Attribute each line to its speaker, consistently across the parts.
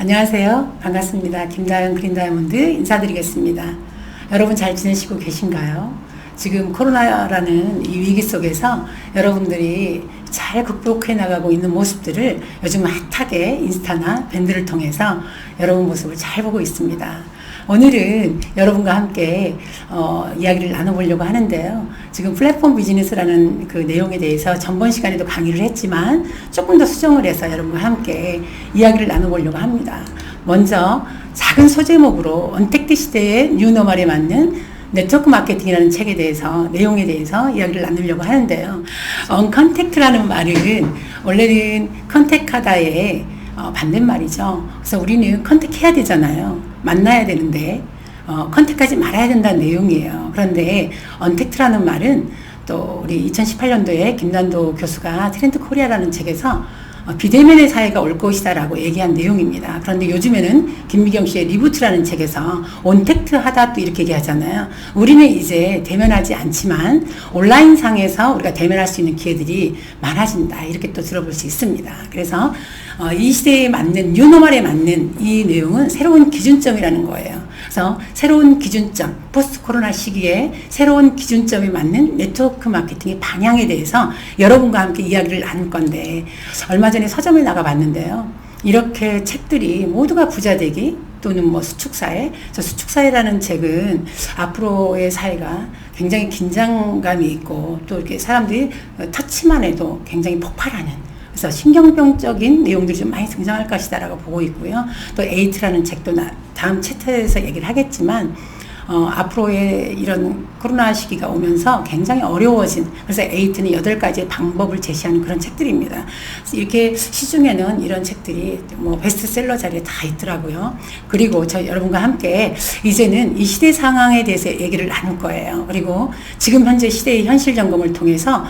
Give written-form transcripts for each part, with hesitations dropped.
Speaker 1: 안녕하세요. 반갑습니다. 김다연 그린다이아몬드 인사드리겠습니다. 여러분 잘 지내시고 계신가요? 지금 코로나라는 이 위기 속에서 여러분들이 잘 극복해 나가고 있는 모습들을 요즘 핫하게 인스타나 밴드를 통해서 여러분 모습을 잘 보고 있습니다. 오늘은 여러분과 함께 이야기를 나눠보려고 하는데요. 지금 플랫폼 비즈니스라는 그 내용에 대해서 전번 시간에도 강의를 했지만 조금 더 수정을 해서 여러분과 함께 이야기를 나눠보려고 합니다. 먼저 작은 소제목으로 언택트 시대의 뉴노멀에 맞는 네트워크 마케팅이라는 책에 대해서 내용에 대해서 이야기를 나누려고 하는데요. 언컨택트라는 말은 원래는 컨택하다의 반대말이죠. 그래서 우리는 컨택해야 되잖아요. 만나야 되는데 컨택하지 말아야 된다는 내용이에요. 그런데 언택트라는 말은 또 우리 2018년도에 김난도 교수가 트렌드 코리아라는 책에서 비대면의 사회가 올 것이다라고 얘기한 내용입니다. 그런데 요즘에는 김미경 씨의 리부트라는 책에서 온택트 하다 또 이렇게 얘기하잖아요. 우리는 이제 대면하지 않지만 온라인상에서 우리가 대면할 수 있는 기회들이 많아진다. 이렇게 또 들어볼 수 있습니다. 그래서 이 시대에 맞는 뉴노멀에 맞는 이 내용은 새로운 기준점이라는 거예요. 그래서 새로운 기준점, 포스트 코로나 시기에 새로운 기준점에 맞는 네트워크 마케팅의 방향에 대해서 여러분과 함께 이야기를 나눌 건데, 얼마 전에 서점에 나가봤는데요. 이렇게 책들이 모두가 부자되기 또는 뭐 수축사회, 저 수축사회라는 책은 앞으로의 사회가 굉장히 긴장감이 있고 또 이렇게 사람들이 터치만 해도 굉장히 폭발하는, 그래서 신경병적인 내용들이 좀 많이 등장할 것이다라고 보고 있고요. 또 에이트라는 책도 다음 챕터에서 얘기를 하겠지만 앞으로의 이런 코로나 시기가 오면서 굉장히 어려워진, 그래서 에이트는 8가지의 방법을 제시하는 그런 책들입니다. 이렇게 시중에는 이런 책들이 뭐 베스트셀러 자리에 다 있더라고요. 그리고 저 여러분과 함께 이제는 이 시대 상황에 대해서 얘기를 나눌 거예요. 그리고 지금 현재 시대의 현실 점검을 통해서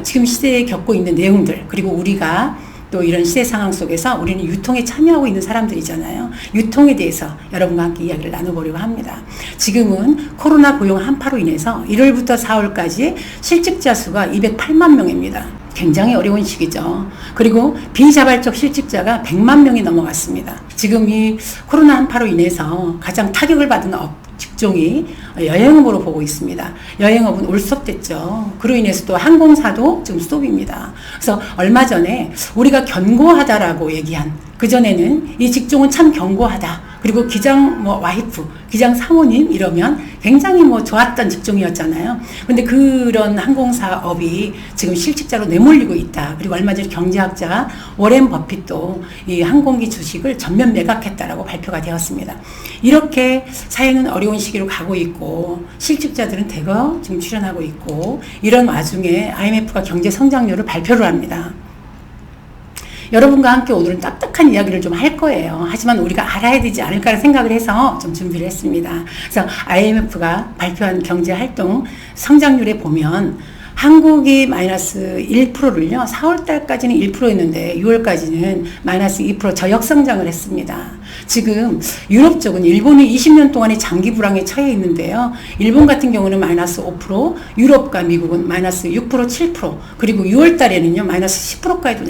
Speaker 1: 지금 시대에 겪고 있는 내용들, 그리고 우리가 또 이런 시대 상황 속에서 우리는 유통에 참여하고 있는 사람들이잖아요. 유통에 대해서 여러분과 함께 이야기를 나눠보려고 합니다. 지금은 코로나 고용 한파로 인해서 1월부터 4월까지 실직자 수가 208만 명입니다. 굉장히 어려운 시기죠. 그리고 비자발적 실직자가 100만 명이 넘어갔습니다. 지금 이 코로나 한파로 인해서 가장 타격을 받은 직종이 여행업으로 보고 있습니다. 여행업은 올 스톱됐죠. 그로 인해서 또 항공사도 지금 스톱입니다. 그래서 얼마 전에 우리가 견고하다라고 얘기한, 그전에는 이 직종은 참 견고하다. 그리고 기장 와이프, 기장 사모님 이러면 굉장히 좋았던 직종이었잖아요. 근데 그런 항공사업이 지금 실직자로 내몰리고 있다. 그리고 얼마 전에 경제학자 워렌 버핏도 이 항공기 주식을 전면 매각했다라고 발표가 되었습니다. 이렇게 사회는 어려운 시기로 가고 있고 실직자들은 대거 지금 출현하고 있고, 이런 와중에 IMF가 경제 성장률을 발표를 합니다. 여러분과 함께 오늘은 딱딱한 이야기를 좀 할 거예요. 하지만 우리가 알아야 되지 않을까라는 생각을 해서 좀 준비를 했습니다. 그래서 IMF가 발표한 경제활동 성장률에 보면 한국이 마이너스 1%를요, 4월달까지는 1%였는데 6월까지는 마이너스 2% 저역성장을 했습니다. 지금 유럽 쪽은 일본이 20년 동안의 장기 불황에 처해 있는데요. 일본 같은 경우는 마이너스 5%, 유럽과 미국은 마이너스 6%, 7%, 그리고 6월달에는요, 마이너스 10%까지도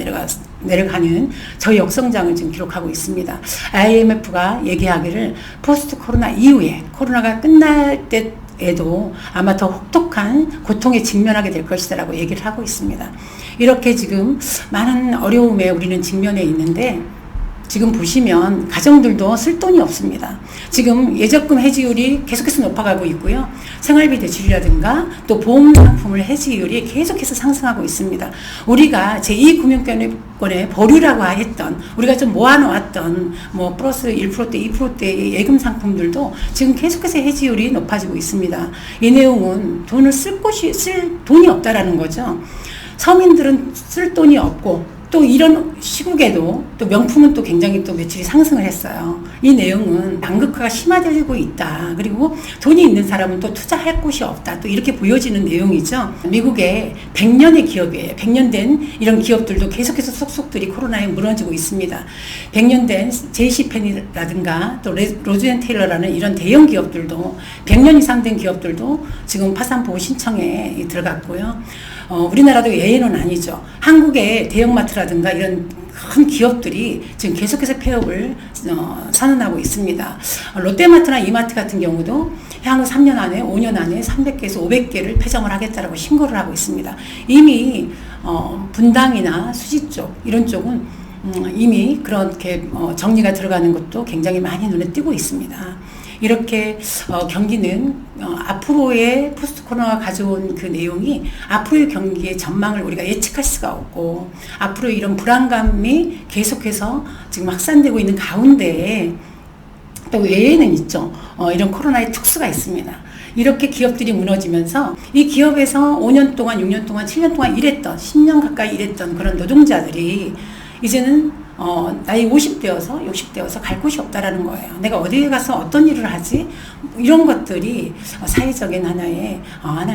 Speaker 1: 내려가는 저역성장을 지금 기록하고 있습니다. IMF가 얘기하기를 포스트 코로나 이후에 코로나가 끝날 때에도 아마 더 혹독한 고통에 직면하게 될 것이다라고 얘기를 하고 있습니다. 이렇게 지금 많은 어려움에 우리는 직면해 있는데, 지금 보시면 가정들도 쓸 돈이 없습니다. 지금 예적금 해지율이 계속해서 높아가고 있고요. 생활비 대출이라든가 또 보험상품을 해지율이 계속해서 상승하고 있습니다. 우리가 제2금융권의 보류라고 했던, 우리가 좀 모아놓았던 플러스 1%대, 2%대의 예금 상품들도 지금 계속해서 해지율이 높아지고 있습니다. 이 내용은 쓸 돈이 없다라는 거죠. 서민들은 쓸 돈이 없고, 또 이런 시국에도 또 명품은 또 굉장히 또 매출이 상승을 했어요. 이 내용은 양극화가 심화되고 있다. 그리고 돈이 있는 사람은 또 투자할 곳이 없다. 또 이렇게 보여지는 내용이죠. 미국의 100년의 기업이에요. 100년 된 이런 기업들도 계속해서 속속들이 코로나에 무너지고 있습니다. 100년 된 JC펜이라든가 또 로즈앤테일러라는 이런 대형 기업들도, 100년 이상 된 기업들도 지금 파산보호 신청에 들어갔고요. 우리나라도 예외는 아니죠. 한국의 대형마트라든가 이런 큰 기업들이 지금 계속해서 폐업을 선언하고 있습니다. 롯데마트나 이마트 같은 경우도 향후 3년 안에 5년 안에 300개에서 500개를 폐점을 하겠다라고 신고를 하고 있습니다. 이미 분당이나 수지 쪽 이런 쪽은 이미 그렇게 정리가 들어가는 것도 굉장히 많이 눈에 띄고 있습니다. 이렇게 경기는 앞으로의 포스트 코로나가 가져온 그 내용이 앞으로의 경기의 전망을 우리가 예측할 수가 없고 앞으로 이런 불안감이 계속해서 지금 확산되고 있는 가운데에 또 외에는 있죠. 이런 코로나의 특수가 있습니다. 이렇게 기업들이 무너지면서 이 기업에서 5년 동안, 6년 동안, 7년 동안 일했던 10년 가까이 일했던 그런 노동자들이 이제는 나이 50대여서 60대여서 갈 곳이 없다라는 거예요. 내가 어디에 가서 어떤 일을 하지? 이런 것들이 사회적인 하나의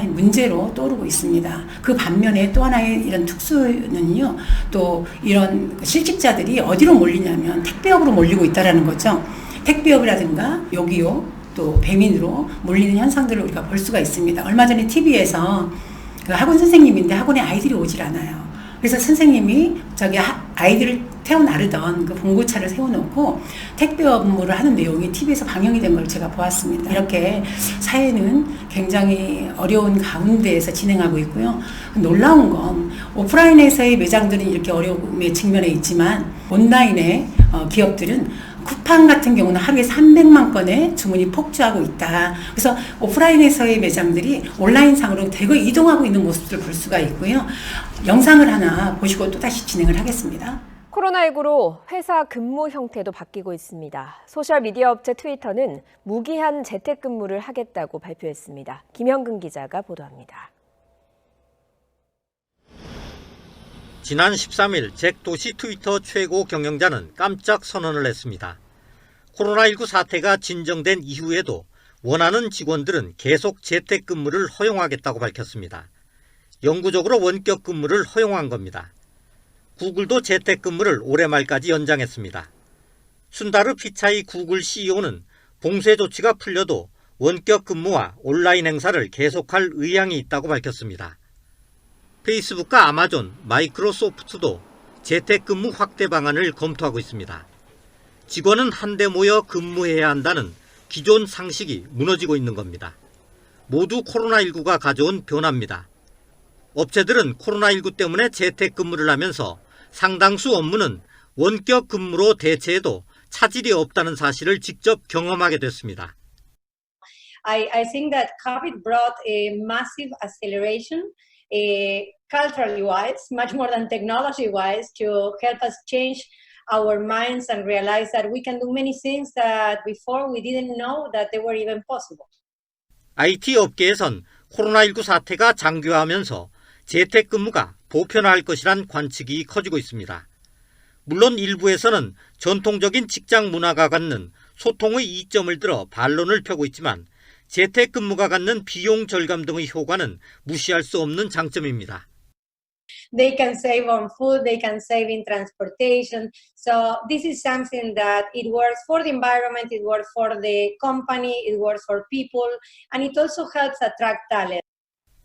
Speaker 1: 문제로 떠오르고 있습니다. 그 반면에 또 하나의 이런 특수는요, 또 이런 실직자들이 어디로 몰리냐면 택배업으로 몰리고 있다라는 거죠. 택배업이라든가 요기요, 또 배민으로 몰리는 현상들을 우리가 볼 수가 있습니다. 얼마 전에 TV에서 그 학원 선생님인데 학원에 아이들이 오질 않아요. 그래서 선생님이 아이들을 태워 나르던 그 봉고차를 세워놓고 택배 업무를 하는 내용이 TV에서 방영이 된 걸 제가 보았습니다. 이렇게 사회는 굉장히 어려운 가운데에서 진행하고 있고요. 놀라운 건 오프라인에서의 매장들은 이렇게 어려움에 직면해 있지만 온라인의 기업들은 쿠팡 같은 경우는 하루에 300만 건의 주문이 폭주하고 있다. 그래서 오프라인에서의 매장들이 온라인상으로 대거 이동하고 있는 모습들을 볼 수가 있고요. 영상을 하나 보시고 또다시 진행을 하겠습니다.
Speaker 2: 코로나19로 회사 근무 형태도 바뀌고 있습니다. 소셜미디어 업체 트위터는 무기한 재택근무를 하겠다고 발표했습니다. 김현근 기자가 보도합니다.
Speaker 3: 지난 13일 잭도시 트위터 최고 경영자는 깜짝 선언을 했습니다. 코로나19 사태가 진정된 이후에도 원하는 직원들은 계속 재택근무를 허용하겠다고 밝혔습니다. 영구적으로 원격 근무를 허용한 겁니다. 구글도 재택근무를 올해 말까지 연장했습니다. 순다르 피차이 구글 CEO는 봉쇄 조치가 풀려도 원격 근무와 온라인 행사를 계속할 의향이 있다고 밝혔습니다. 페이스북과 아마존, 마이크로소프트도 재택근무 확대 방안을 검토하고 있습니다. 직원은 한데 모여 근무해야 한다는 기존 상식이 무너지고 있는 겁니다. 모두 코로나19가 가져온 변화입니다. 업체들은 코로나19 때문에 재택근무를 하면서 상당수 업무는 원격 근무로 대체해도 차질이 없다는 사실을 직접 경험하게 됐습니다.
Speaker 4: I think that COVID brought a massive acceleration, culturally wise, much more than technology wise, to help us change our minds and realize that we can do many things that before we didn't know that they were even possible.
Speaker 3: IT 업계에선 코로나19 사태가 장기화하면서 재택근무가 보편화할 것이란 관측이 커지고 있습니다. 물론 일부에서는 전통적인 직장 문화가 갖는 소통의 이점을 들어 반론을 펴고 있지만 재택근무가 갖는 비용 절감 등의 효과는 무시할 수 없는 장점입니다.
Speaker 4: They can save on food, they can save in transportation. So this is something that it works for the environment, it works for the company, it works for people, and it also helps attract talent.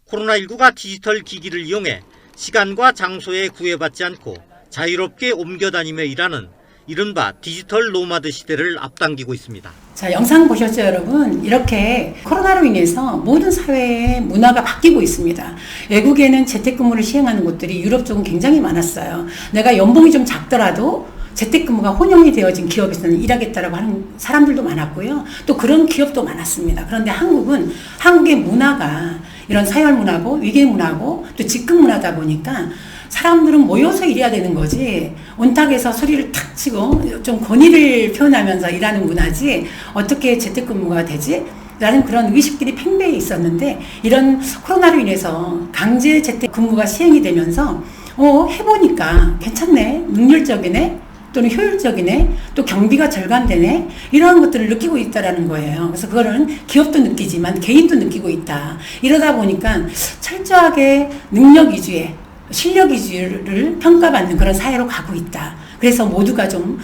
Speaker 3: 코로나19가 디지털 기기를 이용해 시간과 장소에 구애받지 않고 자유롭게 옮겨다니며 일하는 이른바 디지털 노마드 시대를 앞당기고 있습니다.
Speaker 1: 자, 영상 보셨죠, 여러분? 이렇게 코로나로 인해서 모든 사회의 문화가 바뀌고 있습니다. 외국에는 재택근무를 시행하는 곳들이 유럽 쪽은 굉장히 많았어요. 내가 연봉이 좀 작더라도 재택근무가 혼용이 되어진 기업에서는 일하겠다라고 하는 사람들도 많았고요. 또 그런 기업도 많았습니다. 그런데 한국은 한국의 문화가 이런 사열 문화고 위계 문화고 또 직급 문화다 보니까 사람들은 모여서 일해야 되는 거지 온탁에서 소리를 탁 치고 좀 권위를 표현하면서 일하는 문화지 어떻게 재택근무가 되지? 라는 그런 의식들이 팽배해 있었는데 이런 코로나로 인해서 강제 재택근무가 시행이 되면서 해보니까 괜찮네, 능률적이네, 또는 효율적이네, 또 경비가 절감되네, 이러한 것들을 느끼고 있다라는 거예요. 그래서 그거는 기업도 느끼지만 개인도 느끼고 있다. 이러다 보니까 철저하게 능력 위주의 실력 위주를 평가받는 그런 사회로 가고 있다. 그래서 모두가 좀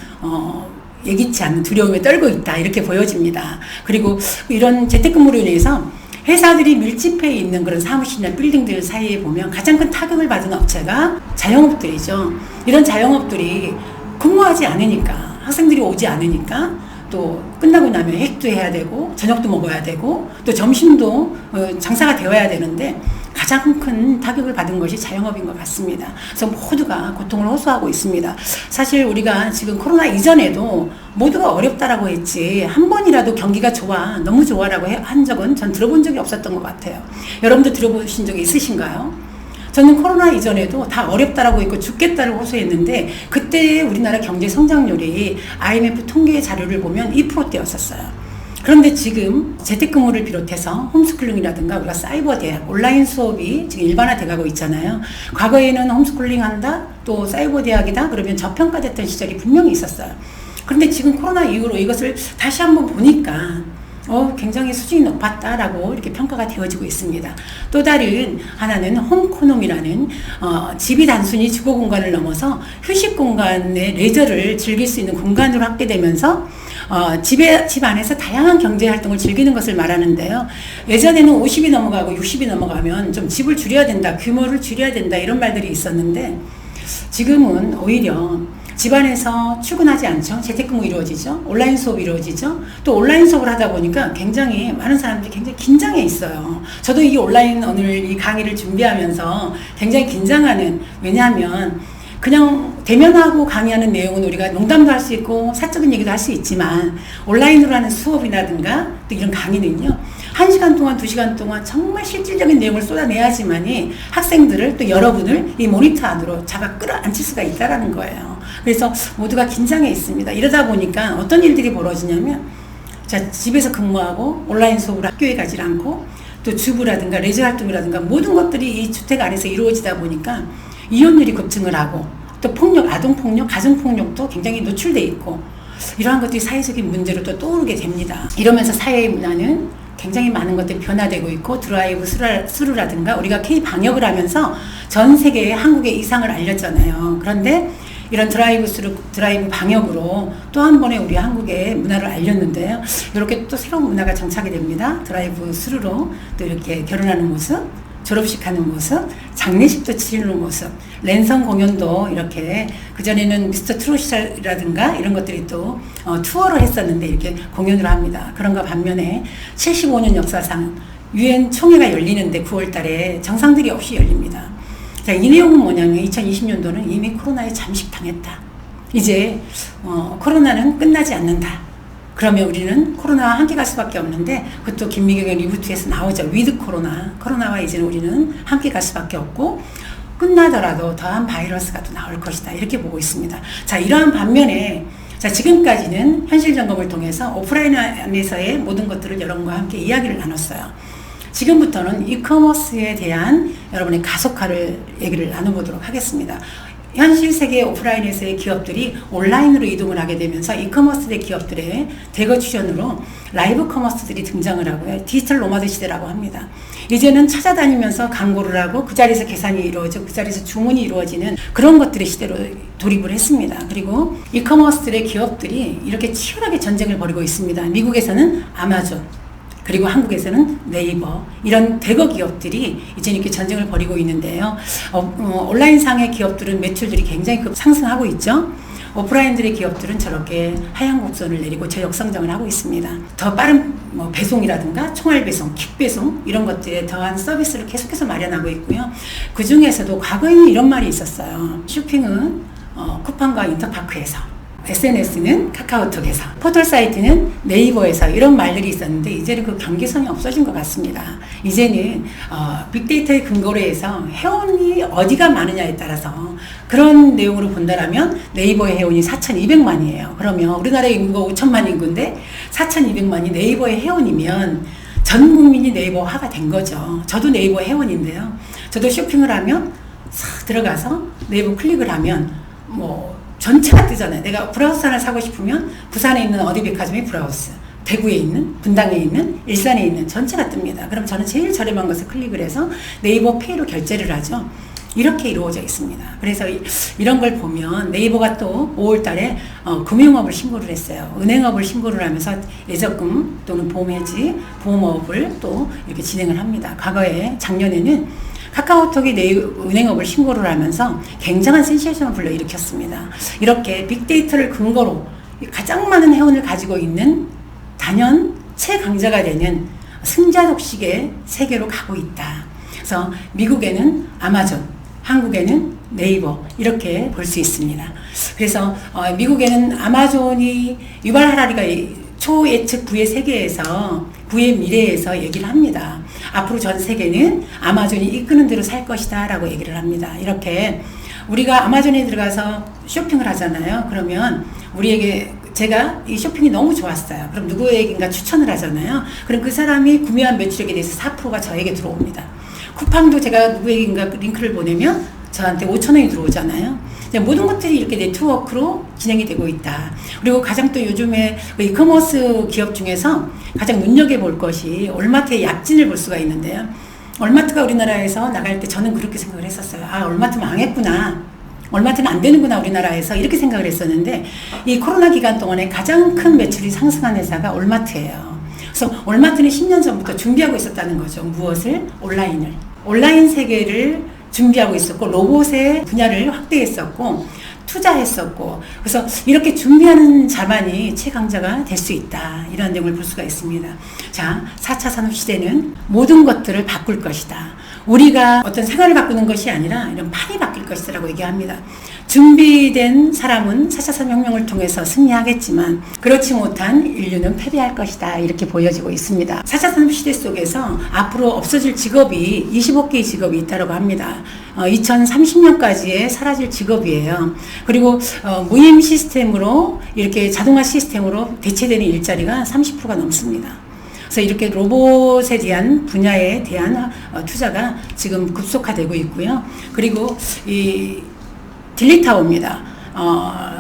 Speaker 1: 예기치 않는 두려움에 떨고 있다. 이렇게 보여집니다. 그리고 이런 재택근무로 인해서 회사들이 밀집해 있는 그런 사무실이나 빌딩들 사이에 보면 가장 큰 타격을 받은 업체가 자영업들이죠. 이런 자영업들이 근무하지 않으니까, 학생들이 오지 않으니까 또 끝나고 나면 회식도 해야 되고 저녁도 먹어야 되고 또 점심도 장사가 되어야 되는데 가장 큰 타격을 받은 것이 자영업인 것 같습니다. 그래서 모두가 고통을 호소하고 있습니다. 사실 우리가 지금 코로나 이전에도 모두가 어렵다라고 했지 한 번이라도 경기가 좋아, 너무 좋아라고 한 적은 전 들어본 적이 없었던 것 같아요. 여러분도 들어보신 적이 있으신가요? 저는 코로나 이전에도 다 어렵다라고 했고 죽겠다를 호소했는데 그때 우리나라 경제 성장률이 IMF 통계 자료를 보면 2%대였었어요. 그런데 지금 재택근무를 비롯해서 홈스쿨링이라든가 우리가 사이버 대학, 온라인 수업이 지금 일반화돼 가고 있잖아요. 과거에는 홈스쿨링 한다, 또 사이버 대학이다, 그러면 저평가됐던 시절이 분명히 있었어요. 그런데 지금 코로나 이후로 이것을 다시 한번 보니까 굉장히 수준이 높았다라고 이렇게 평가가 되어지고 있습니다. 또 다른 하나는 홈코놈이라는 집이 단순히 주거 공간을 넘어서 휴식 공간의 레저를 즐길 수 있는 공간으로 확대되면서 집 안에서 다양한 경제 활동을 즐기는 것을 말하는데요. 예전에는 50이 넘어가고 60이 넘어가면 좀 집을 줄여야 된다, 규모를 줄여야 된다 이런 말들이 있었는데 지금은 오히려 집안에서 출근하지 않죠. 재택근무 이루어지죠. 온라인 수업이 이루어지죠. 또 온라인 수업을 하다 보니까 굉장히 많은 사람들이 굉장히 긴장해 있어요. 저도 이 온라인 오늘 이 강의를 준비하면서 굉장히 긴장하는, 왜냐하면 그냥 대면하고 강의하는 내용은 우리가 농담도 할 수 있고 사적인 얘기도 할 수 있지만 온라인으로 하는 수업이라든가 또 이런 강의는요 1시간 동안 2시간 동안 정말 실질적인 내용을 쏟아내야지만이 학생들을 또 여러분을 이 모니터 안으로 잡아 끌어안칠 수가 있다라는 거예요. 그래서 모두가 긴장해 있습니다. 이러다 보니까 어떤 일들이 벌어지냐면 집에서 근무하고 온라인 수업을 학교에 가지 않고 또 주부라든가 레저 활동이라든가 모든 것들이 이 주택 안에서 이루어지다 보니까 이혼율이 급증을 하고 또 폭력, 아동폭력, 가정폭력도 굉장히 노출돼 있고 이러한 것들이 사회적인 문제로 또 떠오르게 됩니다. 이러면서 사회의 문화는 굉장히 많은 것들이 변화되고 있고 드라이브 스루라든가 우리가 K-방역을 하면서 전 세계에 한국의 이상을 알렸잖아요. 그런데 이런 드라이브 방역으로 또 한 번의 우리 한국의 문화를 알렸는데요. 이렇게 또 새로운 문화가 정착이 됩니다. 드라이브 스루로 또 이렇게 결혼하는 모습, 졸업식 하는 모습, 장례식도 치르는 모습, 랜선 공연도 이렇게 그전에는 미스터 트롯이라든가 이런 것들이 또 투어를 했었는데 이렇게 공연을 합니다. 그런가 반면에 75년 역사상 UN 총회가 열리는데 9월 달에 정상들이 없이 열립니다. 자, 이 내용은 뭐냐면 2020년도는 이미 코로나에 잠식당했다. 이제 코로나는 끝나지 않는다. 그러면 우리는 코로나와 함께 갈 수밖에 없는데 그것도 김미경의 리부트에서 나오죠. 위드 코로나와 이제는 우리는 함께 갈 수밖에 없고 끝나더라도 더한 바이러스가 또 나올 것이다. 이렇게 보고 있습니다. 자, 이러한 반면에 지금까지는 현실 점검을 통해서 오프라인 안에서의 모든 것들을 여러분과 함께 이야기를 나눴어요. 지금부터는 이커머스에 대한 여러분의 가속화를 얘기를 나눠보도록 하겠습니다. 현실 세계 오프라인에서의 기업들이 온라인으로 이동을 하게 되면서 이커머스의 기업들의 대거 출현으로 라이브 커머스들이 등장을 하고요. 디지털 노마드 시대라고 합니다. 이제는 찾아다니면서 광고를 하고 그 자리에서 계산이 이루어지고 그 자리에서 주문이 이루어지는 그런 것들의 시대로 돌입을 했습니다. 그리고 이커머스들의 기업들이 이렇게 치열하게 전쟁을 벌이고 있습니다. 미국에서는 아마존, 그리고 한국에서는 네이버, 이런 대거 기업들이 이제 이렇게 전쟁을 벌이고 있는데요. 온라인상의 기업들은 매출들이 굉장히 상승하고 있죠. 오프라인들의 기업들은 저렇게 하향 곡선을 내리고 저역성장을 하고 있습니다. 더 빠른 배송이라든가 총알 배송, 킥 배송 이런 것들에 더한 서비스를 계속해서 마련하고 있고요. 그 중에서도 과거에는 이런 말이 있었어요. 쇼핑은 쿠팡과 인터파크에서, SNS는 카카오톡에서, 포털사이트는 네이버에서 이런 말들이 있었는데 이제는 그 경계선이 없어진 것 같습니다. 이제는 빅데이터의 근거로 해서 회원이 어디가 많으냐에 따라서 그런 내용으로 본다라면 네이버의 회원이 4,200만이에요. 그러면 우리나라의 인구가 5천만 인구인데 4,200만이 네이버의 회원이면 전 국민이 네이버화가 된 거죠. 저도 네이버 회원인데요. 저도 쇼핑을 하면 싹 들어가서 네이버 클릭을 하면 전체가 뜨잖아요. 내가 브라우스 하나 사고 싶으면 부산에 있는 어디 백화점의 브라우스, 대구에 있는, 분당에 있는, 일산에 있는 전체가 뜹니다. 그럼 저는 제일 저렴한 것을 클릭을 해서 네이버 페이로 결제를 하죠. 이렇게 이루어져 있습니다. 그래서 이런 걸 보면 네이버가 또 5월 달에 금융업을 신고를 했어요. 은행업을 신고를 하면서 예적금 또는 보험해지, 보험업을 또 이렇게 진행을 합니다. 과거에 작년에는 카카오톡이 은행업을 신고를 하면서 굉장한 센세이션을 불러일으켰습니다. 이렇게 빅데이터를 근거로 가장 많은 회원을 가지고 있는 단연 최강자가 되는 승자독식의 세계로 가고 있다. 그래서 미국에는 아마존, 한국에는 네이버 이렇게 볼 수 있습니다. 그래서 미국에는 아마존이 유발 하라리가 초예측 부의 세계에서 부의 미래에서 얘기를 합니다. 앞으로 전 세계는 아마존이 이끄는 대로 살 것이다 라고 얘기를 합니다. 이렇게 우리가 아마존에 들어가서 쇼핑을 하잖아요. 그러면 우리에게 제가 이 쇼핑이 너무 좋았어요. 그럼 누구에게인가 추천을 하잖아요. 그럼 그 사람이 구매한 매출액에 대해서 4%가 저에게 들어옵니다. 쿠팡도 제가 누구에게인가 링크를 보내면 저한테 5,000원이 들어오잖아요. 모든 것들이 이렇게 네트워크로 진행이 되고 있다. 그리고 가장 또 요즘에 이커머스 기업 중에서 가장 눈여겨볼 것이 올마트의 약진을 볼 수가 있는데요. 올마트가 우리나라에서 나갈 때 저는 그렇게 생각을 했었어요. 아, 올마트 망했구나. 올마트는 안 되는구나 우리나라에서 이렇게 생각을 했었는데 이 코로나 기간 동안에 가장 큰 매출이 상승한 회사가 올마트예요. 그래서 올마트는 10년 전부터 준비하고 있었다는 거죠. 무엇을? 온라인을. 온라인 세계를 준비하고 있었고 로봇의 분야를 확대했었고 투자했었고 그래서 이렇게 준비하는 자만이 최강자가 될 수 있다. 이런 내용을 볼 수가 있습니다. 자, 4차 산업시대는 모든 것들을 바꿀 것이다. 우리가 어떤 생활을 바꾸는 것이 아니라 이런 판이 바뀔 것이다 라고 얘기합니다. 준비된 사람은 4차 산업혁명을 통해서 승리하겠지만 그렇지 못한 인류는 패배할 것이다. 이렇게 보여지고 있습니다. 4차 산업시대 속에서 앞으로 없어질 직업이 25개의 직업이 있다고 합니다. 2030년까지에 사라질 직업이에요. 그리고 무임 시스템으로 이렇게 자동화 시스템으로 대체되는 일자리가 30%가 넘습니다. 그래서 이렇게 로봇에 대한 분야에 대한 투자가 지금 급속화되고 있고요. 그리고 이 딜리타워입니다.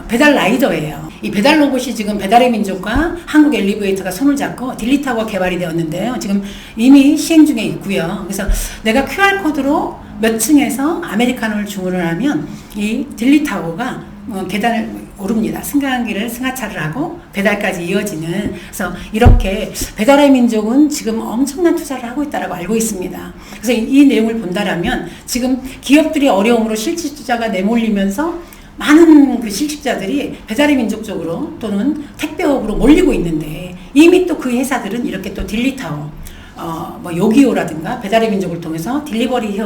Speaker 1: 배달 라이더예요. 이 배달 로봇이 지금 배달의 민족과 한국 엘리베이터가 손을 잡고 딜리타워가 개발이 되었는데요. 지금 이미 시행 중에 있고요. 그래서 내가 QR코드로 몇 층에서 아메리카노를 주문을 하면 이 딜리타워가 계단을 오릅니다. 승강기를 승하차를 하고 배달까지 이어지는. 그래서 이렇게 배달의 민족은 지금 엄청난 투자를 하고 있다고 알고 있습니다. 그래서 이 내용을 본다라면 지금 기업들이 어려움으로 실질 투자가 내몰리면서 많은 그 실직자들이 배달의 민족 쪽으로 또는 택배업으로 몰리고 있는데 이미 또 그 회사들은 이렇게 또 딜리타워 요기요라든가 배달의 민족을 통해서 딜리버리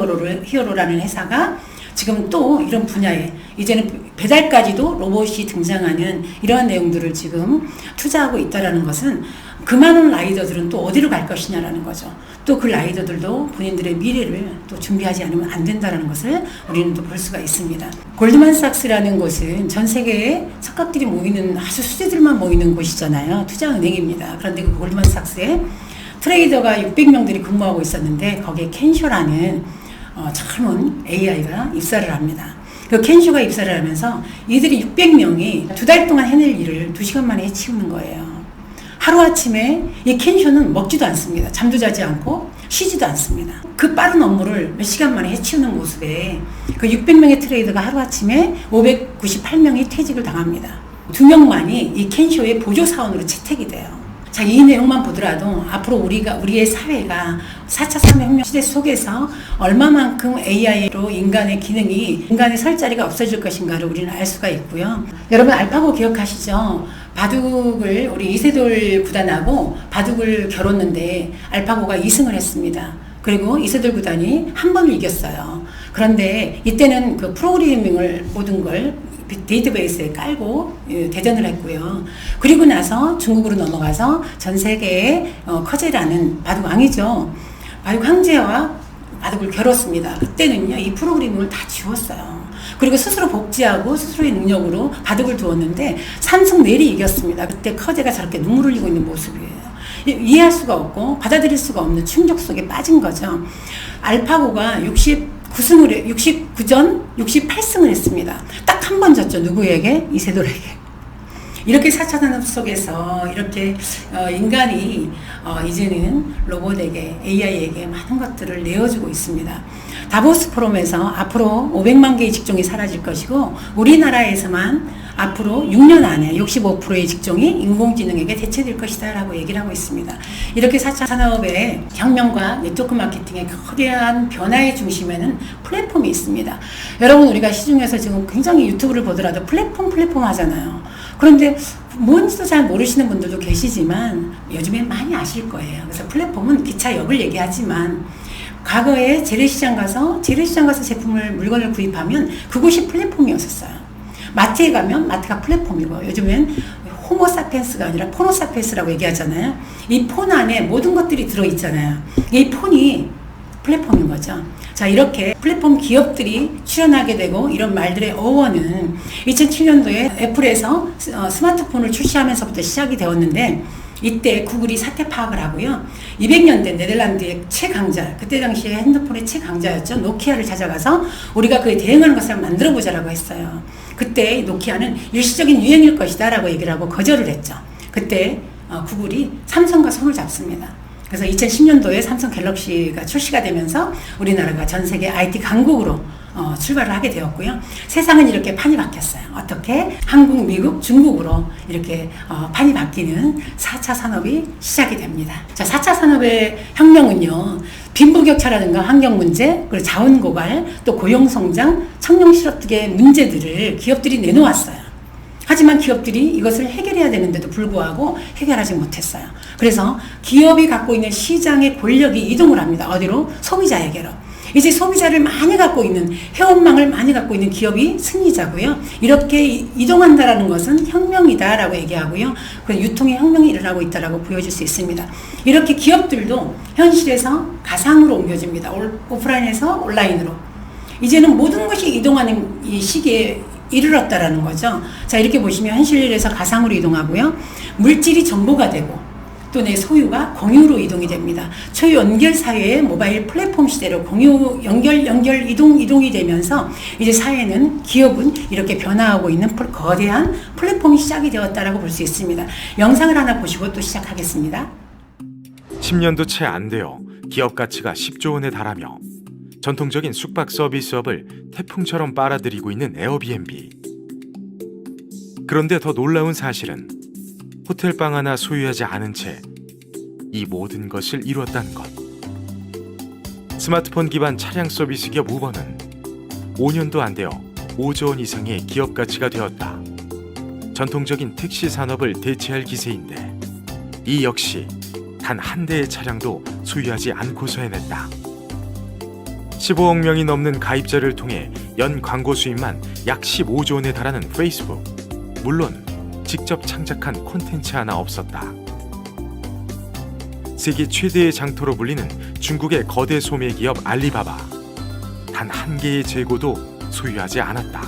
Speaker 1: 히어로라는 회사가 지금 또 이런 분야에 이제는 배달까지도 로봇이 등장하는 이러한 내용들을 지금 투자하고 있다는 것은 그 많은 라이더들은 또 어디로 갈 것이냐라는 거죠. 또 그 라이더들도 본인들의 미래를 또 준비하지 않으면 안 된다는 것을 우리는 또 볼 수가 있습니다. 골드만삭스라는 곳은 전 세계에 석각들이 모이는 아주 수재들만 모이는 곳이잖아요. 투자은행입니다. 그런데 그 골드만삭스에 트레이더가 600명들이 근무하고 있었는데 거기에 켄쇼라는 젊은 AI가 입사를 합니다. 그 켄쇼가 입사를 하면서 이들이 600명이 2달 동안 해낼 일을 2시간 만에 해치우는 거예요. 하루아침에 이 켄쇼는 먹지도 않습니다. 잠도 자지 않고 쉬지도 않습니다. 그 빠른 업무를 몇 시간 만에 해치우는 모습에 그 600명의 트레이더가 하루아침에 598명이 퇴직을 당합니다. 2명만이 이 켄쇼의 보조사원으로 채택이 돼요. 자, 이 내용만 보더라도 앞으로 우리의 사회가 4차 산업혁명 시대 속에서 얼마만큼 AI로 인간의 기능이, 인간의 설 자리가 없어질 것인가를 우리는 알 수가 있고요. 여러분 알파고 기억하시죠? 바둑을 우리 이세돌 구단하고 바둑을 겨뤘는데 알파고가 2승을 했습니다. 그리고 이세돌 구단이 한 번을 이겼어요. 그런데 이때는 그 프로그래밍을 모든 걸 데이터베이스에 깔고 대전을 했고요. 그리고 나서 중국으로 넘어가서 전 세계의 커제라는 바둑 왕이죠. 바둑 황제와 바둑을 겨뤘습니다. 그때는요, 이 프로그래밍을 다 지웠어요. 그리고 스스로 복제하고 스스로의 능력으로 바둑을 두었는데 3승 4리 이겼습니다. 그때 커제가 저렇게 눈물을 흘리고 있는 모습이에요. 이해할 수가 없고 받아들일 수가 없는 충격 속에 빠진 거죠. 알파고가 69전 68승을 했습니다. 딱 한 번 졌죠. 누구에게? 이세돌에게. 이렇게 4차 산업 속에서 이렇게 인간이 이제는 로봇에게, AI에게 많은 것들을 내어주고 있습니다. 다보스 포럼에서 앞으로 500만 개의 직종이 사라질 것이고 우리나라에서만 앞으로 6년 안에 65%의 직종이 인공지능에게 대체될 것이다 라고 얘기를 하고 있습니다. 이렇게 4차 산업의 혁명과 네트워크 마케팅의 거대한 변화의 중심에는 플랫폼이 있습니다. 여러분, 우리가 시중에서 지금 굉장히 유튜브를 보더라도 플랫폼 하잖아요. 그런데 뭔지도 잘 모르시는 분들도 계시지만 요즘에 많이 아실 거예요. 그래서 플랫폼은 기차역을 얘기하지만 과거에 재래시장 가서 물건을 구입하면 그곳이 플랫폼이었었어요. 마트에 가면 마트가 플랫폼이고 요즘엔 호모사피엔스가 아니라 포노사피엔스라고 얘기하잖아요. 이 폰 안에 모든 것들이 들어있잖아요. 이 폰이 플랫폼인 거죠. 자, 이렇게 플랫폼 기업들이 출연하게 되고 이런 말들의 어원은 2007년도에 애플에서 스마트폰을 출시하면서부터 시작이 되었는데 이때 구글이 사태 파악을 하고요. 200년대 네덜란드의 최강자, 그때 당시에 핸드폰의 최강자였죠. 노키아를 찾아가서 우리가 그에 대응하는 것을 만들어 보자라고 했어요. 그때 노키아는 일시적인 유행일 것이다 라고 얘기를 하고 거절을 했죠. 그때 구글이 삼성과 손을 잡습니다. 그래서 2010년도에 삼성 갤럭시가 출시가 되면서 우리나라가 전 세계 IT 강국으로 출발을 하게 되었고요. 세상은 이렇게 판이 바뀌었어요. 어떻게? 한국, 미국, 중국으로 이렇게 판이 바뀌는 4차 산업이 시작이 됩니다. 자, 4차 산업의 혁명은요. 빈부격차라든가 환경 문제, 그리고 자원 고갈, 또 고용 성장, 청년 실업 등의 문제들을 기업들이 내놓았어요. 하지만 기업들이 이것을 해결해야 되는데도 불구하고 해결하지 못했어요. 그래서 기업이 갖고 있는 시장의 권력이 이동을 합니다. 어디로? 소비자에게로. 이제 소비자를 많이 갖고 있는, 회원망을 많이 갖고 있는 기업이 승리자고요. 이렇게 이동한다라는 것은 혁명이다라고 얘기하고요. 그래서 유통의 혁명이 일어나고 있다라고 보여줄 수 있습니다. 이렇게 기업들도 현실에서 가상으로 옮겨집니다. 오프라인에서 온라인으로. 이제는 모든 것이 이동하는 이 시기에 이르렀다라는 거죠. 자, 이렇게 보시면 현실에서 가상으로 이동하고요. 물질이 정보가 되고 또 내 소유가 공유로 이동이 됩니다. 초연결 사회의 모바일 플랫폼 시대로 공유, 연결, 이동이 되면서 이제 사회는, 기업은 이렇게 변화하고 있는 거대한 플랫폼이 시작이 되었다라고 볼 수 있습니다. 영상을 하나 보시고 또 시작하겠습니다.
Speaker 5: 10년도 채 안 되어 기업 가치가 10조 원에 달하며 전통적인 숙박 서비스업을 태풍처럼 빨아들이고 있는 에어비앤비. 그런데 더 놀라운 사실은 호텔방 하나 소유하지 않은 채 이 모든 것을 이루었다는 것. 스마트폰 기반 차량 서비스 기업 우버는 5년도 안 되어 5조 원 이상의 기업 가치가 되었다. 전통적인 택시 산업을 대체할 기세인데 이 역시 단 한 대의 차량도 소유하지 않고서 해냈다. 15억 명이 넘는 가입자를 통해 연 광고 수입만 약 15조 원에 달하는 페이스북. 물론 직접 창작한 콘텐츠 하나 없었다. 세계 최대의 장터로 불리는 중국의 거대 소매 기업 알리바바. 단 한 개의 재고도 소유하지 않았다.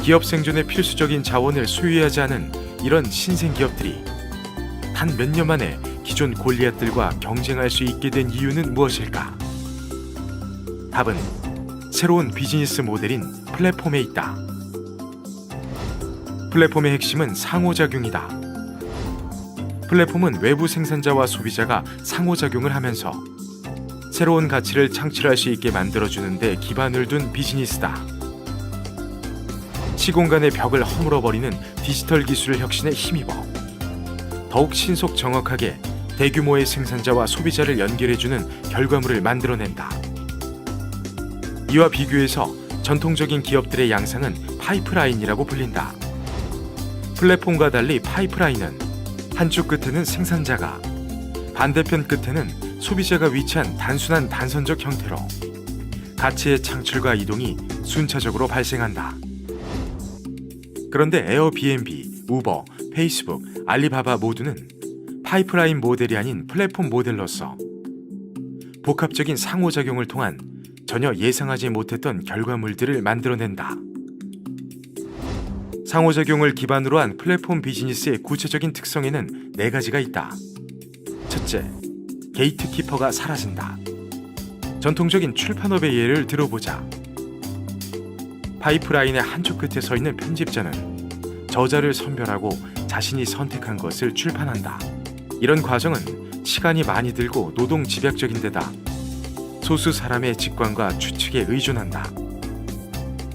Speaker 5: 기업 생존에 필수적인 자원을 소유하지 않은 이런 신생 기업들이 단 몇 년 만에 기존 골리앗들과 경쟁할 수 있게 된 이유는 무엇일까? 답은 새로운 비즈니스 모델인 플랫폼에 있다. 플랫폼의 핵심은 상호작용이다. 플랫폼은 외부 생산자와 소비자가 상호작용을 하면서 새로운 가치를 창출할 수 있게 만들어주는 데 기반을 둔 비즈니스다. 시공간의 벽을 허물어버리는 디지털 기술을 혁신에 힘입어 더욱 신속 정확하게 대규모의 생산자와 소비자를 연결해주는 결과물을 만들어낸다. 이와 비교해서 전통적인 기업들의 양상은 파이프라인이라고 불린다. 플랫폼과 달리 파이프라인은 한쪽 끝에는 생산자가, 반대편 끝에는 소비자가 위치한 단순한 단선적 형태로 가치의 창출과 이동이 순차적으로 발생한다. 그런데 에어비앤비, 우버, 페이스북, 알리바바 모두는 파이프라인 모델이 아닌 플랫폼 모델로서 복합적인 상호작용을 통한 전혀 예상하지 못했던 결과물들을 만들어낸다. 상호작용을 기반으로 한 플랫폼 비즈니스의 구체적인 특성에는 4가지가 있다. 첫째, 게이트키퍼가 사라진다. 전통적인 출판업의 예를 들어보자. 파이프라인의 한쪽 끝에 서 있는 편집자는 저자를 선별하고 자신이 선택한 것을 출판한다. 이런 과정은 시간이 많이 들고 노동 집약적인 데다 소수 사람의 직관과 추측에 의존한다.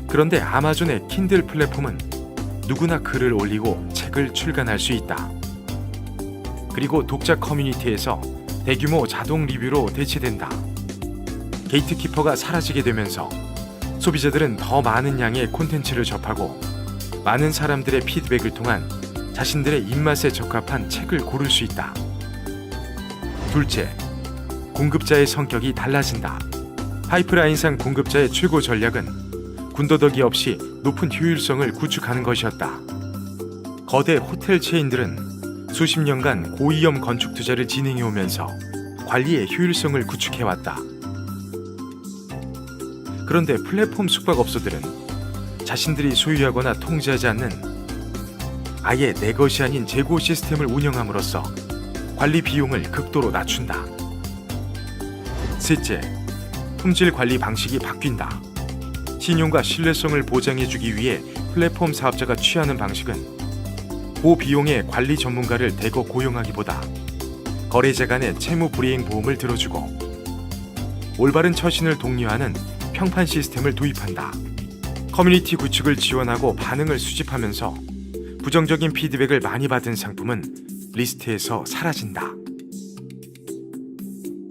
Speaker 5: 그런데 아마존의 킨들 플랫폼은 누구나 글을 올리고 책을 출간할 수 있다. 그리고 독자 커뮤니티에서 대규모 자동 리뷰로 대체된다. 게이트키퍼가 사라지게 되면서 소비자들은 더 많은 양의 콘텐츠를 접하고 많은 사람들의 피드백을 통한 자신들의 입맛에 적합한 책을 고를 수 있다. 둘째, 공급자의 성격이 달라진다. 파이프라인상 공급자의 최고 전략은 군더더기 없이 높은 효율성을 구축하는 것이었다. 거대 호텔 체인들은 수십 년간 고위험 건축 투자를 진행해오면서 관리의 효율성을 구축해왔다. 그런데 플랫폼 숙박업소들은 자신들이 소유하거나 통제하지 않는 아예 내 것이 아닌 재고 시스템을 운영함으로써 관리 비용을 극도로 낮춘다. 셋째, 품질 관리 방식이 바뀐다. 신용과 신뢰성을 보장해주기 위해 플랫폼 사업자가 취하는 방식은 고비용의 관리 전문가를 대거 고용하기보다 거래자 간의 채무 불이행 보험을 들어주고 올바른 처신을 독려하는 평판 시스템을 도입한다. 커뮤니티 구축을 지원하고 반응을 수집하면서 부정적인 피드백을 많이 받은 상품은 리스트에서 사라진다.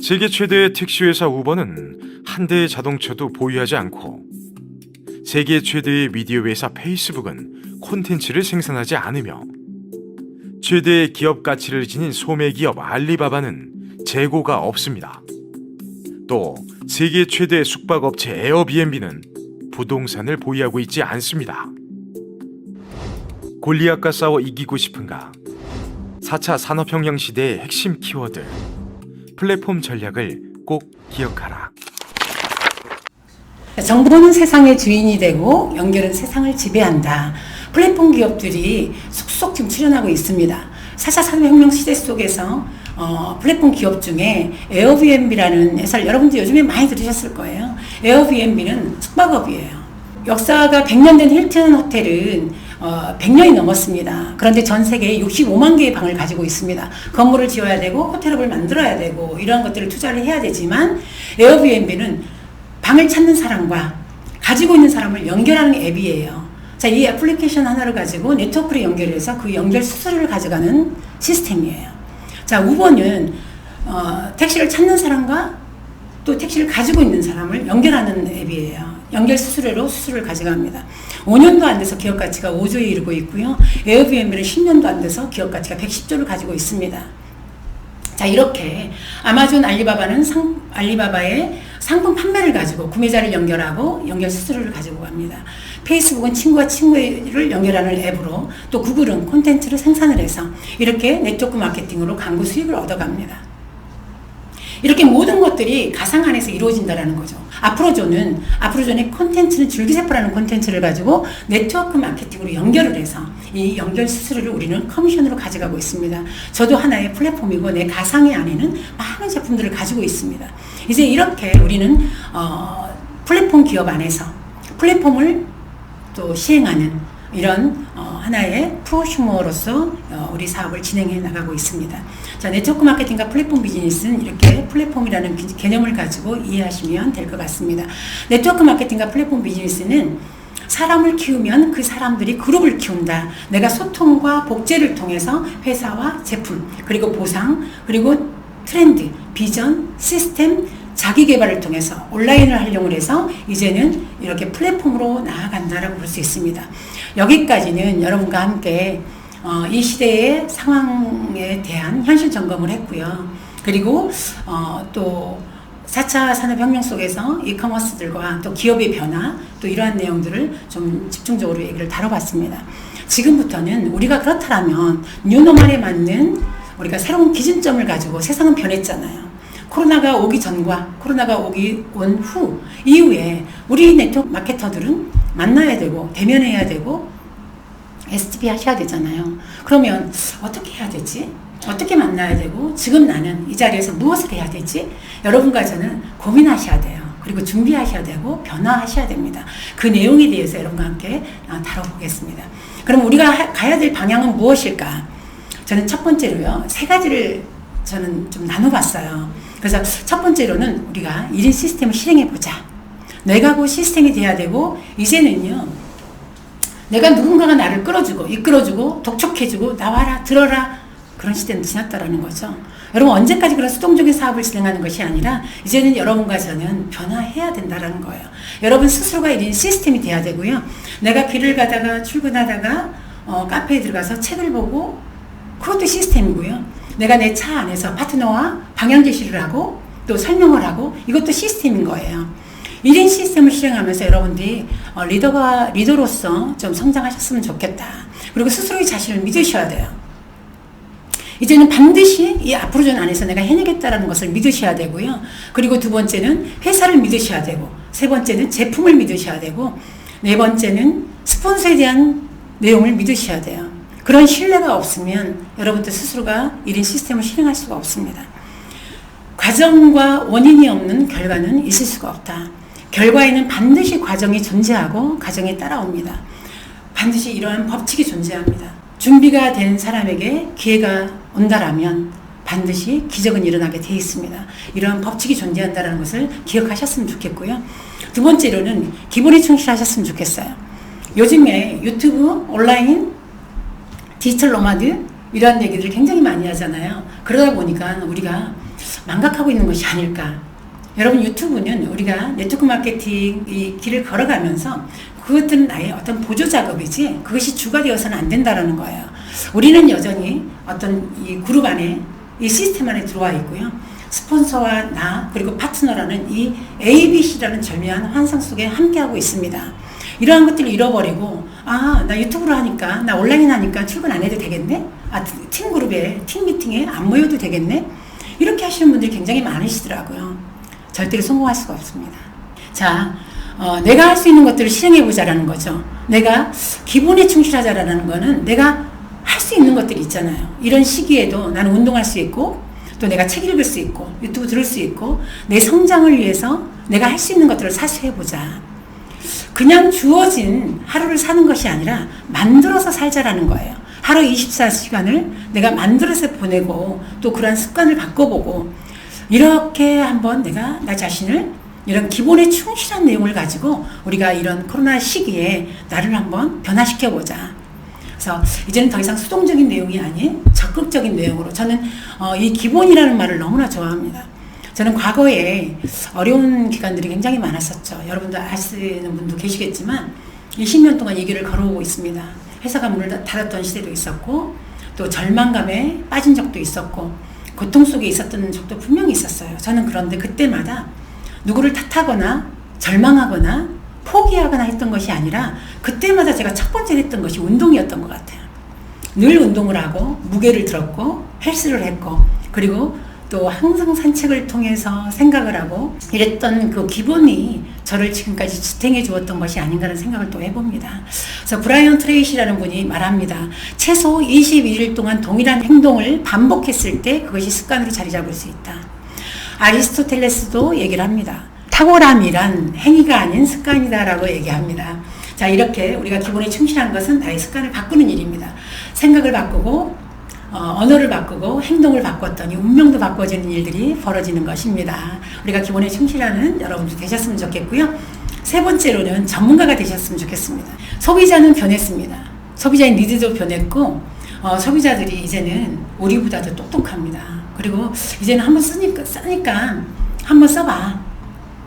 Speaker 5: 세계 최대의 택시회사 우버는 한 대의 자동차도 보유하지 않고 세계 최대의 미디어 회사 페이스북은 콘텐츠를 생산하지 않으며 최대의 기업 가치를 지닌 소매기업 알리바바는 재고가 없습니다. 또 세계 최대 숙박업체 에어비앤비는 부동산을 보유하고 있지 않습니다. 골리앗과 싸워 이기고 싶은가? 4차 산업혁명 시대의 핵심 키워드 플랫폼 전략을 꼭 기억하라.
Speaker 1: 정보는 세상의 주인이 되고 연결은 세상을 지배한다. 플랫폼 기업들이 속속 지금 출현하고 있습니다. 4차 산업혁명 시대 속에서 플랫폼 기업 중에 에어비앤비라는 회사를 여러분들 요즘에 많이 들으셨을 거예요. 에어비앤비는 숙박업이에요. 역사가 100년 된 힐튼 호텔은 100년이 넘었습니다. 그런데 전 세계에 65만 개의 방을 가지고 있습니다. 건물을 지어야 되고 호텔업을 만들어야 되고 이러한 것들을 투자를 해야 되지만 에어비앤비는 방을 찾는 사람과 가지고 있는 사람을 연결하는 앱이에요. 자, 이 애플리케이션 하나를 가지고 네트워크를 연결해서 그 연결 수수료를 가져가는 시스템이에요. 자, 우버는 택시를 찾는 사람과 또 택시를 가지고 있는 사람을 연결하는 앱이에요. 연결 수수료로 수수료를 가져갑니다. 5년도 안 돼서 기업 가치가 5조에 이르고 있고요. 에어비앤비는 10년도 안 돼서 기업 가치가 110조를 가지고 있습니다. 자, 이렇게 아마존 알리바바의 상품 판매를 가지고 구매자를 연결하고 연결 수수료를 가지고 갑니다. 페이스북은 친구와 친구를 연결하는 앱으로 또 구글은 콘텐츠를 생산을 해서 이렇게 네트워크 마케팅으로 광고 수익을 얻어갑니다. 이렇게 모든 것들이 가상 안에서 이루어진다는 거죠. 아프로존의 콘텐츠는 줄기세포라는 콘텐츠를 가지고 네트워크 마케팅으로 연결을 해서 이 연결 수수료를 우리는 커미션으로 가져가고 있습니다. 저도 하나의 플랫폼이고 내 가상의 안에는 많은 제품들을 가지고 있습니다. 이제 이렇게 우리는 플랫폼 기업 안에서 플랫폼을 또 시행하는 이런 하나의 프로슈머로서 우리 사업을 진행해 나가고 있습니다. 자, 네트워크 마케팅과 플랫폼 비즈니스는 이렇게 플랫폼이라는 개념을 가지고 이해하시면 될 것 같습니다. 네트워크 마케팅과 플랫폼 비즈니스는 사람을 키우면 그 사람들이 그룹을 키운다. 내가 소통과 복제를 통해서 회사와 제품, 그리고 보상, 그리고 트렌드, 비전, 시스템, 자기 개발을 통해서 온라인을 활용을 해서 이제는 이렇게 플랫폼으로 나아간다라고 볼 수 있습니다. 여기까지는 여러분과 함께 이 시대의 상황에 대한 현실 점검을 했고요. 그리고 또 4차 산업혁명 속에서 이커머스들과 또 기업의 변화, 또 이러한 내용들을 좀 집중적으로 얘기를 다뤄봤습니다. 지금부터는 우리가 그렇다면 뉴노멀에 맞는 우리가 새로운 기준점을 가지고 세상은 변했잖아요. 코로나가 오기 전과 코로나가 온 후 이후에 우리 네트워크 마케터들은 만나야 되고 대면해야 되고 STP 하셔야 되잖아요. 그러면 어떻게 해야 되지? 어떻게 만나야 되고 지금 나는 이 자리에서 무엇을 해야 되지? 여러분과 저는 고민하셔야 돼요. 그리고 준비하셔야 되고 변화하셔야 됩니다. 그 내용에 대해서 여러분과 함께 다뤄보겠습니다. 그럼 우리가 가야 될 방향은 무엇일까? 저는 첫 번째로요, 세 가지를 저는 좀 나눠봤어요. 그래서 첫 번째로는 우리가 1인 시스템을 실행해보자. 내가 그 시스템이 돼야 되고, 이제는요, 내가 누군가가 나를 끌어주고, 이끌어주고, 독촉해주고, 나와라, 들어라. 그런 시대는 지났다라는 거죠. 여러분, 언제까지 그런 수동적인 사업을 진행하는 것이 아니라, 이제는 여러분과 저는 변화해야 된다라는 거예요. 여러분 스스로가 1인 시스템이 돼야 되고요. 내가 길을 가다가, 출근하다가, 카페에 들어가서 책을 보고, 그것도 시스템이고요. 내가 내 차 안에서 파트너와 방향 제시를 하고, 또 설명을 하고, 이것도 시스템인 거예요. 1인 시스템을 실행하면서 여러분들이 리더로서 좀 성장하셨으면 좋겠다. 그리고 스스로의 자신을 믿으셔야 돼요. 이제는 반드시 이 앞으로전 안에서 내가 해내겠다라는 것을 믿으셔야 되고요. 그리고 두 번째는 회사를 믿으셔야 되고, 세 번째는 제품을 믿으셔야 되고, 네 번째는 스폰서에 대한 내용을 믿으셔야 돼요. 그런 신뢰가 없으면 여러분들 스스로가 1인 시스템을 실행할 수가 없습니다. 과정과 원인이 없는 결과는 있을 수가 없다. 결과에는 반드시 과정이 존재하고 과정이 따라옵니다. 반드시 이러한 법칙이 존재합니다. 준비가 된 사람에게 기회가 온다라면 반드시 기적은 일어나게 돼 있습니다. 이러한 법칙이 존재한다는 것을 기억하셨으면 좋겠고요. 두 번째로는 기본에 충실하셨으면 좋겠어요. 요즘에 유튜브, 온라인, 디지털 노마드 이러한 얘기들을 굉장히 많이 하잖아요. 그러다 보니까 우리가 망각하고 있는 것이 아닐까. 여러분, 유튜브는 우리가 네트워크 마케팅 이 길을 걸어가면서 그것들은 나의 어떤 보조 작업이지 그것이 주가 되어서는 안 된다라는 거예요. 우리는 여전히 어떤 이 그룹 안에, 이 시스템 안에 들어와 있고요. 스폰서와 나, 그리고 파트너라는 이 ABC라는 절묘한 환상 속에 함께하고 있습니다. 이러한 것들을 잃어버리고, 나 유튜브로 하니까, 나 온라인 하니까 출근 안 해도 되겠네? 팀 그룹에, 팀 미팅에 안 모여도 되겠네? 이렇게 하시는 분들이 굉장히 많으시더라고요. 절대로 성공할 수가 없습니다. 자, 내가 할 수 있는 것들을 실행해보자라는 거죠. 내가 기본에 충실하자라는 거는 내가 할 수 있는 것들이 있잖아요. 이런 시기에도 나는 운동할 수 있고, 또 내가 책 읽을 수 있고, 유튜브 들을 수 있고, 내 성장을 위해서 내가 할 수 있는 것들을 사수해보자. 그냥 주어진 하루를 사는 것이 아니라 만들어서 살자라는 거예요. 하루 24시간을 내가 만들어서 보내고, 또 그러한 습관을 바꿔보고, 이렇게 한번 내가 나 자신을 이런 기본에 충실한 내용을 가지고 우리가 이런 코로나 시기에 나를 한번 변화시켜보자. 그래서 이제는 더 이상 수동적인 내용이 아닌 적극적인 내용으로, 저는 이 기본이라는 말을 너무나 좋아합니다. 저는 과거에 어려운 기간들이 굉장히 많았었죠. 여러분도 아시는 분도 계시겠지만 20년 동안 이 길을 걸어오고 있습니다. 회사가 문을 닫았던 시대도 있었고, 또 절망감에 빠진 적도 있었고, 고통 속에 있었던 적도 분명히 있었어요. 저는 그런데 그때마다 누구를 탓하거나 절망하거나 포기하거나 했던 것이 아니라, 그때마다 제가 첫 번째 했던 것이 운동이었던 것 같아요. 늘 운동을 하고 무게를 들었고 헬스를 했고, 그리고 또 항상 산책을 통해서 생각을 하고 이랬던 그 기본이 저를 지금까지 지탱해 주었던 것이 아닌가라는 생각을 또 해봅니다. 그래서 브라이언 트레이시라는 분이 말합니다. 최소 21일 동안 동일한 행동을 반복했을 때 그것이 습관으로 자리 잡을 수 있다. 아리스토텔레스도 얘기를 합니다. 탁월함이란 행위가 아닌 습관이다라고 얘기합니다. 자, 이렇게 우리가 기본에 충실한 것은 나의 습관을 바꾸는 일입니다. 생각을 바꾸고 언어를 바꾸고 행동을 바꿨더니 운명도 바꿔지는 일들이 벌어지는 것입니다. 우리가 기본에 충실하는 여러분들 되셨으면 좋겠고요. 세 번째로는 전문가가 되셨으면 좋겠습니다. 소비자는 변했습니다. 소비자의 니드도 변했고, 소비자들이 이제는 우리보다도 똑똑합니다. 그리고 이제는 한번 쓰니까 한번 써봐.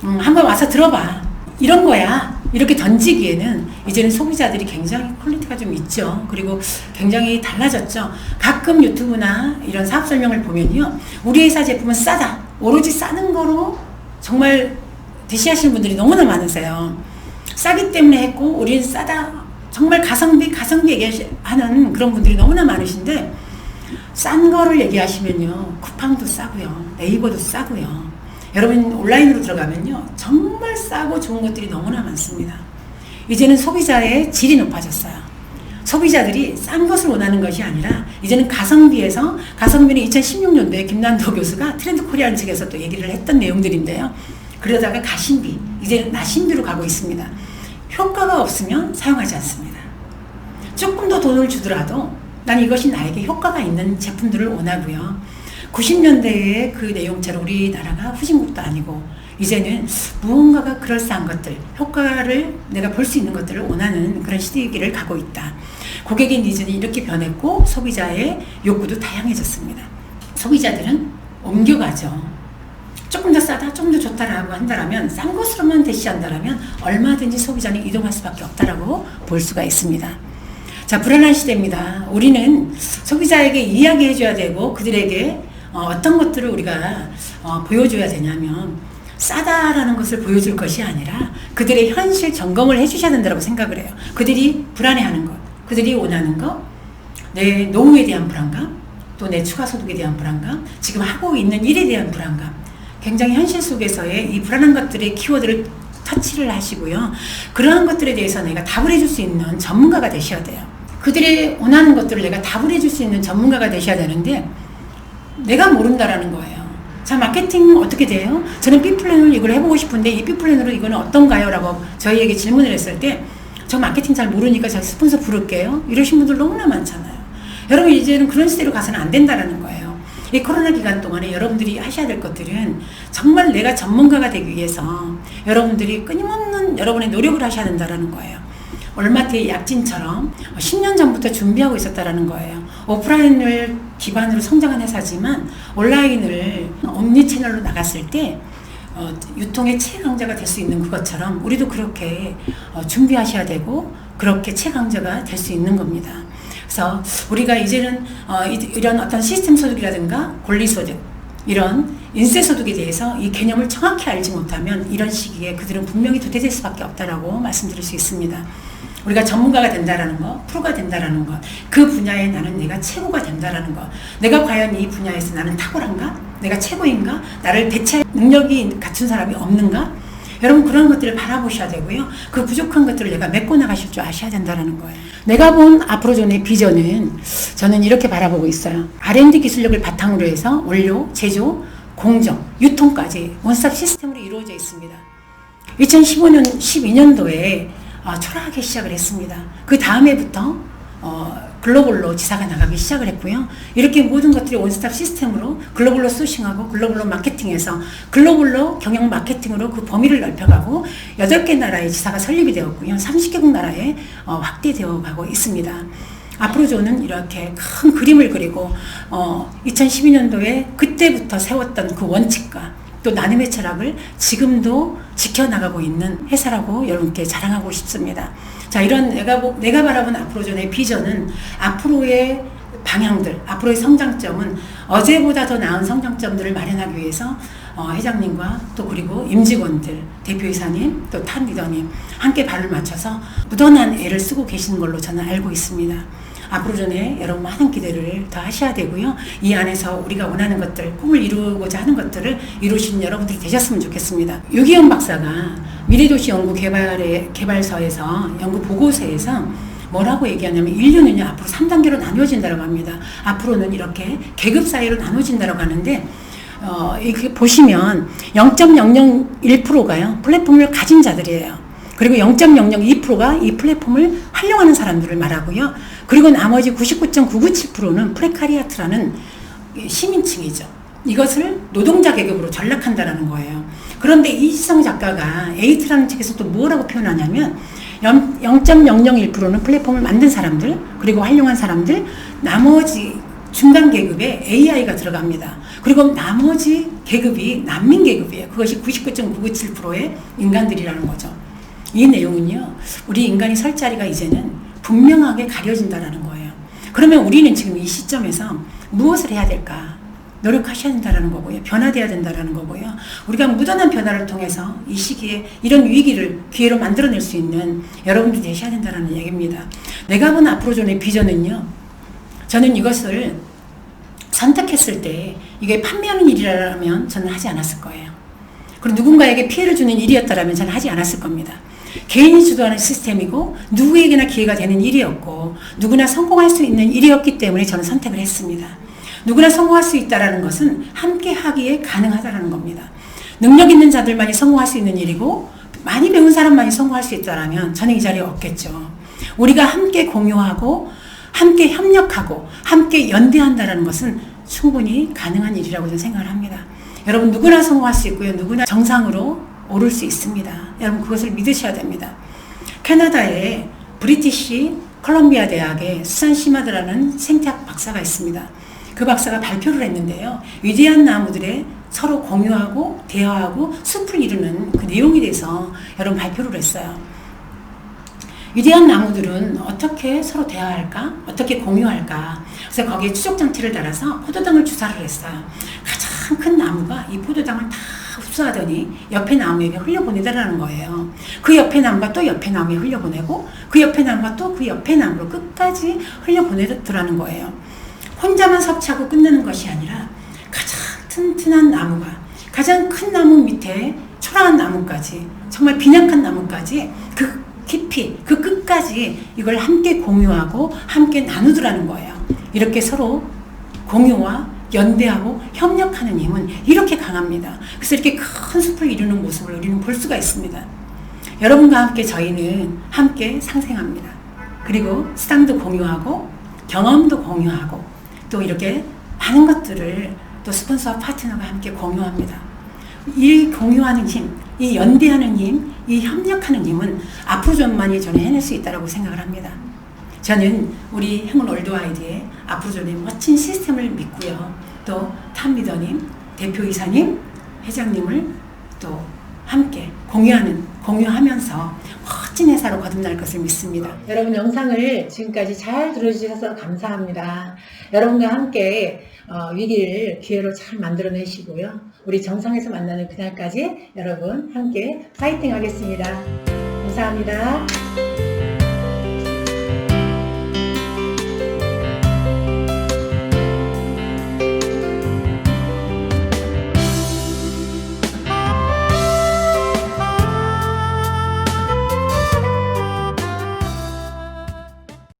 Speaker 1: 한번 와서 들어봐. 이런 거야. 이렇게 던지기에는 이제는 소비자들이 굉장히 퀄리티가 좀 있죠. 그리고 굉장히 달라졌죠. 가끔 유튜브나 이런 사업 설명을 보면요, 우리 회사 제품은 싸다. 오로지 싸는 거로 정말 대시하시는 분들이 너무나 많으세요. 싸기 때문에 했고, 우리는 싸다. 정말 가성비 얘기하는 그런 분들이 너무나 많으신데, 싼 거를 얘기하시면요, 쿠팡도 싸고요, 네이버도 싸고요. 여러분 온라인으로 들어가면요, 정말 싸고 좋은 것들이 너무나 많습니다. 이제는 소비자의 질이 높아졌어요. 소비자들이 싼 것을 원하는 것이 아니라 이제는 가성비는 2016년도에 김난도 교수가 트렌드 코리아는 책에서 또 얘기를 했던 내용들인데요. 그러다가 가심비, 이제는 나심비로 가고 있습니다. 효과가 없으면 사용하지 않습니다. 조금 더 돈을 주더라도 난 이것이 나에게 효과가 있는 제품들을 원하고요. 90년대의 그 내용처럼 우리나라가 후진국도 아니고 이제는 무언가가 그럴싸한 것들, 효과를 내가 볼 수 있는 것들을 원하는 그런 시기를 가고 있다. 고객의 니즈는 이렇게 변했고 소비자의 욕구도 다양해졌습니다. 소비자들은 옮겨가죠. 조금 더 싸다, 조금 더 좋다라고 한다면, 싼 것으로만 대시한다면 얼마든지 소비자는 이동할 수밖에 없다라고 볼 수가 있습니다. 자, 불안한 시대입니다. 우리는 소비자에게 이야기해줘야 되고 그들에게 어떤 것들을 우리가 보여줘야 되냐면 싸다라는 것을 보여줄 것이 아니라 그들의 현실 점검을 해주셔야 된다고 생각을 해요. 그들이 불안해하는 것, 그들이 원하는 것, 내 노후에 대한 불안감, 또 내 추가 소득에 대한 불안감, 지금 하고 있는 일에 대한 불안감, 굉장히 현실 속에서의 이 불안한 것들의 키워드를 터치를 하시고요. 그러한 것들에 대해서 내가 답을 해줄 수 있는 전문가가 되셔야 돼요. 그들이 원하는 것들을 내가 답을 해줄 수 있는 전문가가 되셔야 되는데 내가 모른다라는 거예요. 자, 마케팅 어떻게 돼요? 저는 B플랜을 이걸 해보고 싶은데 이 B플랜으로 이거는 어떤가요? 라고 저희에게 질문을 했을 때 저 마케팅 잘 모르니까 저 스폰서 부를게요. 이러신 분들 너무나 많잖아요. 여러분 이제는 그런 시대로 가서는 안 된다라는 거예요. 이 코로나 기간 동안에 여러분들이 하셔야 될 것들은 정말 내가 전문가가 되기 위해서 여러분들이 끊임없는 여러분의 노력을 하셔야 된다라는 거예요. 얼마트의 약진처럼 10년 전부터 준비하고 있었다라는 거예요. 오프라인을 기반으로 성장한 회사지만 온라인을 옴니 채널로 나갔을 때 유통의 최강자가 될 수 있는 그것처럼 우리도 그렇게 준비하셔야 되고 그렇게 최강자가 될 수 있는 겁니다. 그래서 우리가 이제는 이런 어떤 시스템 소득이라든가 권리 소득, 이런 인세 소득에 대해서 이 개념을 정확히 알지 못하면 이런 시기에 그들은 분명히 도태될 수밖에 없다라고 말씀드릴 수 있습니다. 우리가 전문가가 된다라는 것, 프로가 된다라는 것, 그 분야에 나는 내가 최고가 된다라는 것, 내가 과연 이 분야에서 나는 탁월한가? 내가 최고인가? 나를 대체할 능력이 갖춘 사람이 없는가? 여러분 그런 것들을 바라보셔야 되고요. 그 부족한 것들을 내가 메꿔 나가실 줄 아셔야 된다는 거예요. 내가 본 앞으로존의 비전은 저는 이렇게 바라보고 있어요. R&D 기술력을 바탕으로 해서 원료, 제조, 공정, 유통까지 원스톱 시스템으로 이루어져 있습니다. 2015년, 12년도에 초라하게 시작을 했습니다. 그 다음 해부터 글로벌로 지사가 나가기 시작을 했고요. 이렇게 모든 것들이 원스톱 시스템으로 글로벌로 소싱하고 글로벌로 마케팅해서 글로벌로 경영 마케팅으로 그 범위를 넓혀가고 8개 나라의 지사가 설립이 되었고요. 30개국 나라에 확대되어 가고 있습니다. 앞으로 저는 이렇게 큰 그림을 그리고 2012년도에 그때부터 세웠던 그 원칙과 또 나눔의 철학을 지금도 지켜나가고 있는 회사라고 여러분께 자랑하고 싶습니다. 자, 이런 내가 바라본 앞으로존의 비전은 앞으로의 방향들, 앞으로의 성장점은 어제보다 더 나은 성장점들을 마련하기 위해서 회장님과 또 그리고 임직원들, 대표이사님, 또 탑 리더님 함께 발을 맞춰서 무던한 애를 쓰고 계시는 걸로 저는 알고 있습니다. 앞으로 전에 여러분 많은 기대를 더 하셔야 되고요. 이 안에서 우리가 원하는 것들, 꿈을 이루고자 하는 것들을 이루시는 여러분들이 되셨으면 좋겠습니다. 유기영 박사가 미래도시 연구개발서에서 연구 보고서에서 뭐라고 얘기하냐면 인류는요 앞으로 3단계로 나누어진다고 합니다. 앞으로는 이렇게 계급사회로 나누어진다고 하는데 이렇게 보시면 0.001%가요 플랫폼을 가진 자들이에요. 그리고 0.002%가 이 플랫폼을 활용하는 사람들을 말하고요. 그리고 나머지 99.997%는 프레카리아트라는 시민층이죠. 이것을 노동자 계급으로 전락한다는 거예요. 그런데 이지성 작가가 에이트라는 책에서 또 뭐라고 표현하냐면 0.001%는 플랫폼을 만든 사람들, 그리고 활용한 사람들, 나머지 중간 계급에 AI가 들어갑니다. 그리고 나머지 계급이 난민 계급이에요. 그것이 99.997%의 인간들이라는 거죠. 이 내용은요, 우리 인간이 설 자리가 이제는 분명하게 가려진다는 거예요. 그러면 우리는 지금 이 시점에서 무엇을 해야 될까? 노력하셔야 된다는 거고요. 변화돼야 된다는 거고요. 우리가 무던한 변화를 통해서 이 시기에 이런 위기를 기회로 만들어낼 수 있는 여러분들이 되셔야 된다는 얘기입니다. 내가 본 앞으로존의 비전은요, 저는 이것을 선택했을 때 이게 판매하는 일이라면 저는 하지 않았을 거예요. 그리고 누군가에게 피해를 주는 일이었다면 저는 하지 않았을 겁니다. 개인이 주도하는 시스템이고 누구에게나 기회가 되는 일이었고 누구나 성공할 수 있는 일이었기 때문에 저는 선택을 했습니다. 누구나 성공할 수 있다는 것은 함께 하기에 가능하다는 겁니다. 능력 있는 자들만이 성공할 수 있는 일이고 많이 배운 사람만이 성공할 수 있다면 저는 이 자리에 없겠죠. 우리가 함께 공유하고 함께 협력하고 함께 연대한다는 것은 충분히 가능한 일이라고 저는 생각을 합니다. 여러분 누구나 성공할 수 있고요. 누구나 정상으로 오를 수 있습니다. 여러분 그것을 믿으셔야 됩니다. 캐나다의 브리티시 컬럼비아 대학의 수산 시마드라는 생태학 박사가 있습니다. 그 박사가 발표를 했는데요. 위대한 나무들의 서로 공유하고 대화하고 숲을 이루는 그 내용에 대해서 여러분 발표를 했어요. 위대한 나무들은 어떻게 서로 대화할까? 어떻게 공유할까? 그래서 거기에 추적장치를 달아서 포도당을 주사를 했어요. 가장 큰 나무가 이 포도당을 다 흡수하더니 옆에 나무에게 흘려보내더라는 거예요. 그 옆에 나무가 또 옆에 나무에 흘려보내고 그 옆에 나무가 또 그 옆에 나무로 끝까지 흘려보내더라는 거예요. 혼자만 섭취하고 끝내는 것이 아니라 가장 튼튼한 나무가 가장 큰 나무 밑에 초라한 나무까지 정말 빈약한 나무까지 그 깊이 그 끝까지 이걸 함께 공유하고 함께 나누더라는 거예요. 이렇게 서로 공유와 연대하고 협력하는 힘은 이렇게 강합니다. 그래서 이렇게 큰 숲을 이루는 모습을 우리는 볼 수가 있습니다. 여러분과 함께 저희는 함께 상생합니다. 그리고 수당도 공유하고 경험도 공유하고 또 이렇게 많은 것들을 또 스폰서와 파트너가 함께 공유합니다. 이 공유하는 힘, 이 연대하는 힘, 이 협력하는 힘은 앞으로 좀만이 저는 해낼 수 있다고 생각을 합니다. 저는 우리 행운 월드와이드의 앞으로 전의 멋진 시스템을 믿고요. 또 탐리더님, 대표이사님, 회장님을 또 함께 공유하면서 멋진 회사로 거듭날 것을 믿습니다. 여러분 영상을 지금까지 잘 들어주셔서 감사합니다. 여러분과 함께 위기를 기회로 잘 만들어내시고요. 우리 정상에서 만나는 그날까지 여러분 함께 파이팅 하겠습니다. 감사합니다.